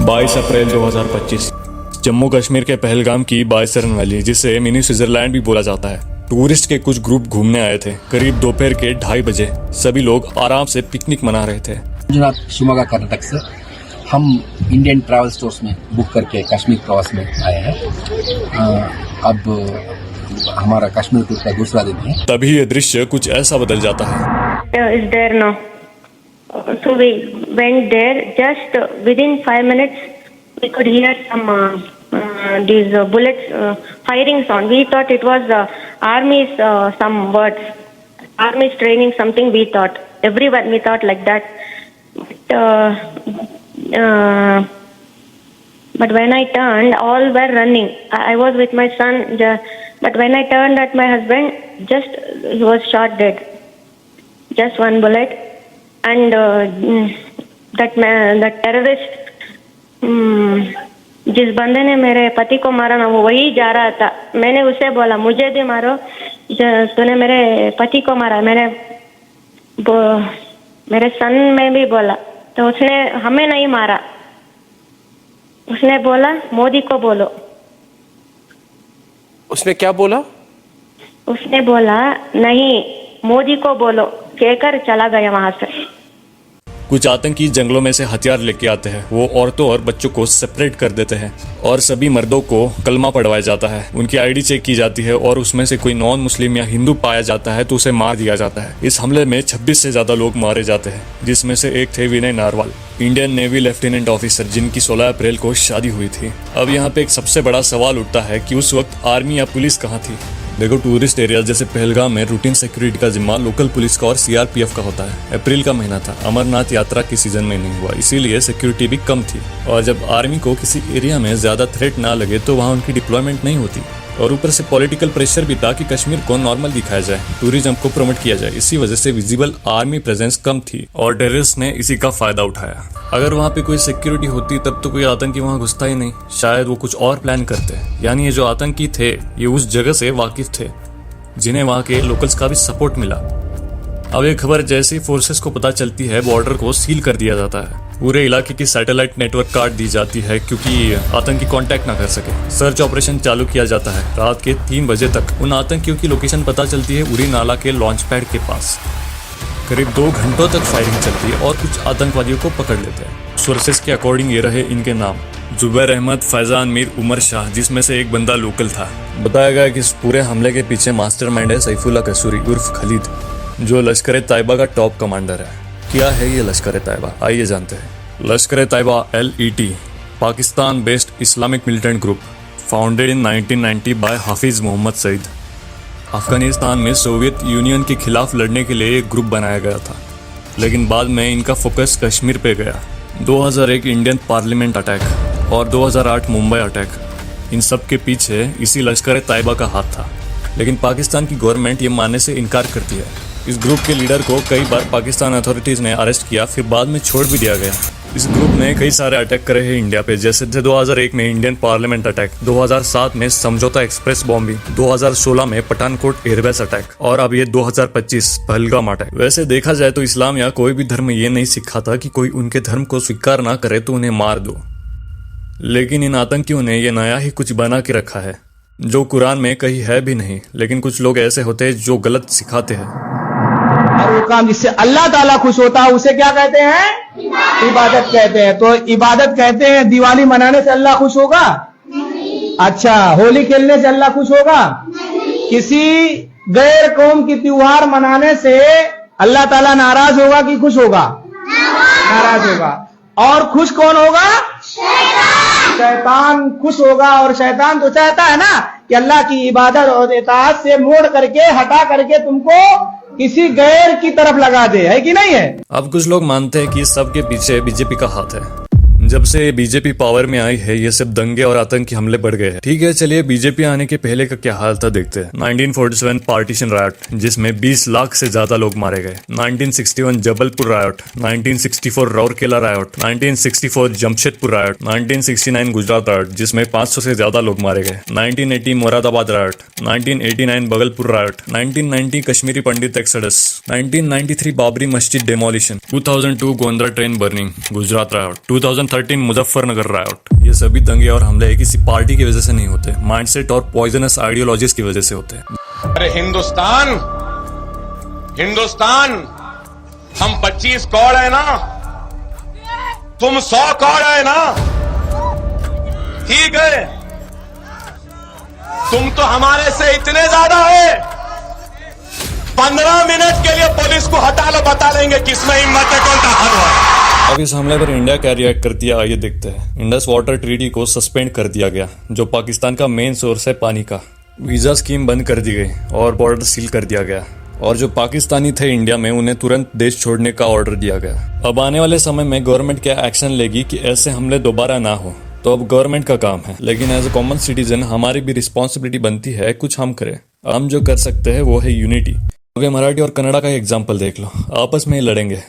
22 अप्रैल 2025 जम्मू कश्मीर के पहलगाम की बायसरन वैली, जिसे मिनी स्विट्जरलैंड भी बोला जाता है। टूरिस्ट के कुछ ग्रुप घूमने आए थे। करीब दोपहर के 2:30 बजे सभी लोग आराम से पिकनिक मना रहे थे। शिवमोगा कर्नाटक से हम इंडियन ट्रैवल स्टोर्स में बुक करके कश्मीर प्रवास में आए हैं। अब हमारा कश्मीर टूर का दूसरा दिन है। तभी ये दृश्य कुछ ऐसा बदल जाता है। So we went there. Just within 5 minutes, we could hear some these bullets firing sound. We thought it was army's some words, army's training something. We thought everyone we thought like that. But when I turned, all were running. I was with my son. But when I turned at my husband, just he was shot dead. Just one bullet. And that terrorist, जिस बंदे ने मेरे पति को मारा ना, वो वही जा रहा था। मैंने उसे बोला मुझे भी मारो, तूने मेरे पति को मारा। मेरे सन में भी बोला, तो उसने हमें नहीं मारा। उसने बोला मोदी को बोलो। उसने क्या बोला? उसने बोला नहीं, मोदी को बोलो, कहकर चला गया वहां से। कुछ आतंकी जंगलों में से हथियार लेके आते हैं। वो औरतों और बच्चों को सेपरेट कर देते हैं और सभी मर्दों को कलमा पढ़वाया जाता है। उनकी आईडी चेक की जाती है और उसमें से कोई नॉन मुस्लिम या हिंदू पाया जाता है तो उसे मार दिया जाता है। इस हमले में 26 से ज्यादा लोग मारे जाते हैं, जिसमें से एक थे Vinay Narwal, Indian navy lieutenant officer, जिनकी 16 अप्रैल को शादी हुई थी। अब यहाँ पे एक सबसे बड़ा सवाल उठता है कि उस वक्त आर्मी या पुलिस कहाँ थी। देखो, टूरिस्ट एरिया जैसे पहलगाम में रूटीन सिक्योरिटी का जिम्मा लोकल पुलिस का और सीआरपीएफ का होता है। अप्रैल का महीना था, अमरनाथ यात्रा के सीजन में नहीं हुआ, इसीलिए सिक्योरिटी भी कम थी। और जब आर्मी को किसी एरिया में ज्यादा थ्रेट ना लगे तो वहाँ उनकी डिप्लॉयमेंट नहीं होती। और ऊपर से पॉलिटिकल प्रेशर भी था कि कश्मीर को नॉर्मल दिखाया जाए, टूरिज्म को प्रमोट किया जाए। इसी वजह से विजिबल आर्मी प्रेजेंस कम थी और टेररिस्ट ने इसी का फायदा उठाया। अगर वहाँ पे कोई सिक्योरिटी होती तब तो कोई आतंकी वहाँ घुसता ही नहीं। शायद वो कुछ और प्लान करते। यानी ये जो आतंकी थे ये उस जगह से वाकिफ थे, जिन्हें वहाँ के लोकल्स का भी सपोर्ट मिला। अब ये खबर जैसे ही फोर्सेस को पता चलती है, बॉर्डर को सील कर दिया जाता है। पूरे इलाके की सैटेलाइट नेटवर्क काट दी जाती है क्योंकि आतंकी कांटेक्ट ना कर सके। सर्च ऑपरेशन चालू किया जाता है। रात के 3 बजे तक उन आतंकियों की लोकेशन पता चलती है उरी नाला के लॉन्च पैड के पास। करीब 2 घंटों तक फायरिंग चलती है और कुछ आतंकवादियों को पकड़ लेते हैं। सोर्सेस के अकॉर्डिंग ये रहे इनके नाम: जुबैर अहमद, फैजान मीर, उमर शाह, जिसमें से एक बंदा लोकल था। बताया गया कि इस पूरे हमले के पीछे मास्टरमाइंड है सैफुल्ला कसूरी उर्फ खलीद, जो लश्कर तैयबा का टॉप कमांडर है। क्या है ये लश्कर तैयबा, आइए जानते हैं। Lashkar Taiba LET Pakistan based Islamic militant group, founded in 1990 by Hafiz Mohammad Saeed. Afghanistan में सोवियत यूनियन के खिलाफ लड़ने के लिए एक ग्रुप बनाया गया था, लेकिन बाद में इनका फोकस कश्मीर पे गया। 2001 इंडियन पार्लियामेंट अटैक और 2008 मुंबई अटैक, इन सब के पीछे इसी लश्कर तैयबा का हाथ था। लेकिन पाकिस्तान की गवर्नमेंट ये मानने से इनकार करती है। इस ग्रुप के लीडर को कई बार पाकिस्तान अथॉरिटीज ने अरेस्ट किया, फिर बाद में छोड़ भी दिया गया। इस ग्रुप ने कई सारे अटैक करे हैं इंडिया पे, जैसे 2001 में इंडियन पार्लियामेंट अटैक, 2007 में समझौता एक्सप्रेस बॉम्बिंग, 2016 में पठानकोट एयरबेस अटैक और अब ये 2025 पहलगाम अटैक। वैसे देखा जाए तो इस्लाम या कोई भी धर्म ये नहीं सिखाता कि कोई उनके धर्म को स्वीकार ना करे तो उन्हें मार दो। लेकिन इन आतंकियों ने ये नया ही कुछ बना के रखा है, जो कुरान में कहीं है भी नहीं। लेकिन कुछ लोग ऐसे होते हैं जो गलत सिखाते हैं। और वो काम जिससे अल्लाह ताला खुश होता है उसे क्या कहते हैं? इबादत कहते हैं। तो इबादत कहते हैं दिवाली मनाने से अल्लाह खुश होगा? अच्छा, होली खेलने से अल्लाह खुश होगा? किसी गैर कौम की त्योहार मनाने से अल्लाह ताला नाराज होगा कि खुश होगा? नाराज होगा। और खुश कौन होगा? शैतान खुश होगा। और शैतान तो चाहता है ना कि अल्लाह की इबादत और इताअत से मोड़ करके, हटा करके तुमको किसी गैर की तरफ लगा दे, है कि नहीं है? अब कुछ लोग मानते हैं कि सब के पीछे बीजेपी का हाथ है। जब से बीजेपी पावर में आई है ये सब दंगे और आतंकी हमले बढ़ गए हैं। ठीक है, चलिए बीजेपी आने के पहले का क्या हाल था देखते हैं। 1947 पार्टीशन रायट, जिसमें 20 लाख से ज्यादा लोग मारे गए। 1961 Jabalpur riot, 1964 Rourkela riot, 1964 Jamshedpur riot, 1969 Gujarat riot, जिसमें 500 से ज्यादा लोग मारे गए। 1980 Moradabad riot, 1989 Bhagalpur riot, 1990 Kashmiri Pandit exodus, 1993 Babri Masjid demolition, 2002 Godhra train burning Gujarat riot, 2013 13 Muzaffarnagar riot. ये सभी दंगे और हमले किसी पार्टी की वजह से नहीं होते, माइंडसेट और पॉइजनस आइडियोलॉजीज की वजह से होते हैं। अरे हिंदुस्तान हम 25 कौड़ है ना, तुम 100 कौड़ है ना, ठीक है। तुम तो हमारे से इतने ज्यादा है, 15 मिनट के लिए पुलिस को हटा लो, बता देंगे किसमें हिम्मत है, कौन ताकत है। अब इस हमले पर इंडिया क्या रिएक्ट करती है, आइए देखते हैं। इंडस वाटर ट्रीटी को सस्पेंड कर दिया गया, जो पाकिस्तान का मेन सोर्स है पानी का। वीजा स्कीम बंद कर दी गई और बॉर्डर सील कर दिया गया, और जो पाकिस्तानी थे इंडिया में उन्हें तुरंत देश छोड़ने का ऑर्डर दिया गया। अब आने वाले समय में गवर्नमेंट क्या एक्शन लेगी कि ऐसे हमले दोबारा ना हो, तो अब गवर्नमेंट का काम है। लेकिन एज ए कॉमन सिटीजन हमारी भी रिस्पॉन्सिबिलिटी बनती है कुछ हम करें। हम जो कर सकते हैं वो है यूनिटी। अगर मराठी और कन्नड़ा का एग्जाम्पल देख लो, आपस में ही लड़ेंगे।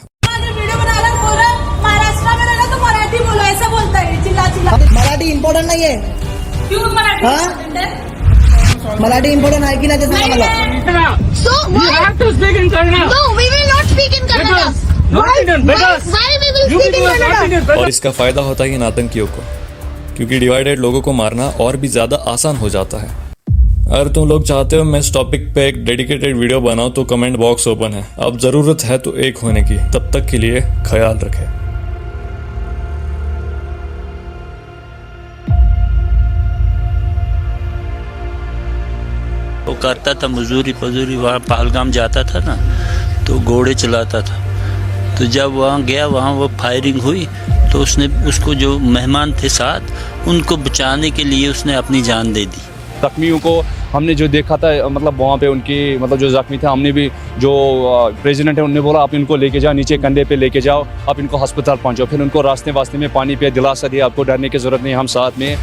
मराठी इम्पोर्टेंट नहीं है, क्यों मराठी हाँ? मराठी इम्पोर्टेंट है कि ना, जैसे मला So why? You have to speak in Kannada. No, we will not speak in Kannada. Not in because Why we will you speak in people are not Kannada? in और इसका फायदा होता है इन आतंकियों को, क्योंकि डिवाइडेड लोगों को मारना और भी ज्यादा आसान हो जाता है। अगर तुम लोग चाहते हो मैं इस टॉपिक पे एक डेडिकेटेड वीडियो बनाऊं तो कमेंट बॉक्स ओपन है। अब जरूरत है तो एक होने की, तब तक के लिए ख्याल रखें। वो करता था मजदूरी पजूरी, वहाँ पहलगाम जाता था ना, तो घोड़े चलाता था। तो जब वहाँ गया, वहाँ वो फायरिंग हुई, तो उसने उसको जो मेहमान थे साथ, उनको बचाने के लिए उसने अपनी जान दे दी। जख्मियों को हमने जो देखा था, मतलब वहाँ पे उनकी मतलब जो जख्मी थे, हमने भी जो प्रेसिडेंट है उन्होंने बोला आप इनको लेके जाओ, नीचे कंधे पे लेके जाओ, आप इनको अस्पताल पहुँचाओ। फिर उनको रास्ते में पानी पे दिलासा दिया, आपको डरने की ज़रूरत नहीं, हम साथ में।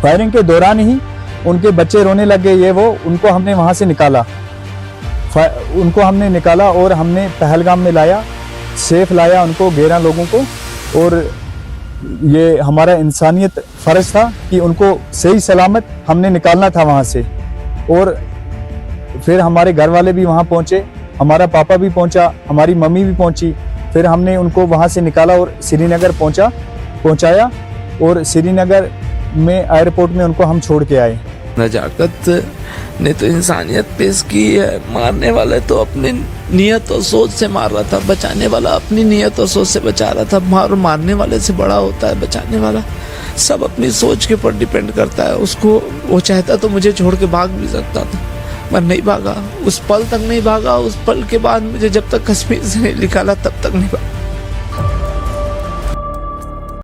फायरिंग के दौरान ही उनके बच्चे रोने लगे, ये वो, उनको हमने वहाँ से निकाला, और हमने पहलगाम में लाया, सेफ लाया उनको, 11 लोगों को। और ये हमारा इंसानियत फ़र्ज था कि उनको सही सलामत हमने निकालना था वहाँ से। और फिर हमारे घर वाले भी वहाँ पहुँचे, हमारा पापा भी पहुँचा, हमारी मम्मी भी पहुँची। फिर हमने उनको वहाँ से निकाला और श्रीनगर पहुँचाया, और श्रीनगर में एयरपोर्ट में उनको हम छोड़ के आए। नजाकत ने तो इंसानियत पेश की है। मारने वाले तो अपनी नियत और सोच से मार रहा था, बचाने वाला अपनी नियत और सोच से बचा रहा था। मारने वाले से बड़ा होता है बचाने वाला। सब अपनी सोच के ऊपर डिपेंड करता है। उसको वो चाहता तो मुझे छोड़ के भाग भी सकता था, मैं नहीं भागा, उस पल तक नहीं भागा। उस पल के बाद मुझे जब तक कश्मीर से नहीं निकाला तब तक नहीं भागा।